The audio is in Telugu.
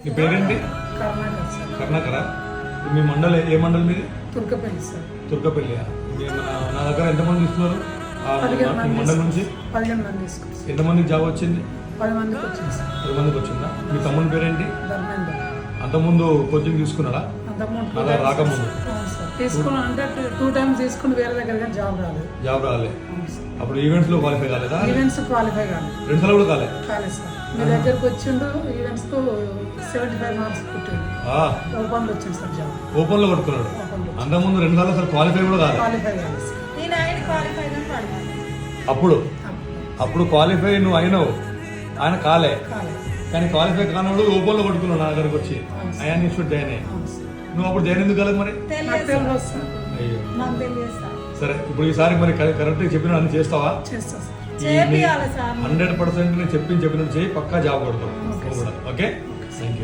నీ పేరేంటి? కర్ణాటక సార్. కర్ణాకర. మీ మండలి ఏ మండలి మీది? తుర్కపల్లి సార్. తుర్కపల్లి. నా దగ్గర ఎంతమంది ఇస్తున్నారు మండలి నుంచి? 15 మంది తీసుకొచ్చి. ఎంతమందికి జాబ్ వచ్చింది? 10 మందికి వచ్చింది సార్. 10 మందికి వచ్చిందా? మీ తమ్ముని పేరేంటి? ధర్మేందర్. అంతకుముందు కోచింగ్ తీసుకున్నాడా? అంతకుముందు నా దగ్గర రాకముందు తీసుకున్నా అంటే 2 టైమ్స్ తీసుకుని వేరే దగ్గర కానీ జాబ్ రాలేదు. జాబ్ రాలే. అప్పుడు ఈవెంట్స్ లో క్వాలిఫై కాలేదా? ఈవెంట్స్ క్వాలిఫై కాలేదు. ఫ్రెండ్స్ కూడా కాలే? కాలేదు సార్. మీ దగ్గరకు వచ్చిండు ఈవెంట్స్ కు 75 మార్క్స్ పుట్టింది. ఓపెన్ లో వచ్చింది సార్ జాబ్. ఓపెన్ లో కొట్టుకున్నాడు. అంతకుముందు 2 సార్లు అసలు క్వాలిఫై కూడా కాలే. క్వాలిఫై కాలేదు సార్. అప్పుడు క్వాలిఫై నువ్వు అయినావు, ఆయన కాలే. కానీ క్వాలిఫై కానోడు ఓపెన్ లో కొట్టుకున్నావు నా దగ్గరకు వచ్చి. అయాన్ ఇన్స్టిట్యూట్ జాయిన్ అయ్యి. నువ్వు అప్పుడు జాయిన్ ఎందుకు కాలేదు మరి? అయ్యో. సరే, ఇప్పుడు ఈసారి మరి కరెక్ట్ చెప్పిన అన్ని చేస్తావా? 100% నేను చెప్పినట్టు చేయి, పక్కా జాబ్ కొడతావు. Okay, thank you.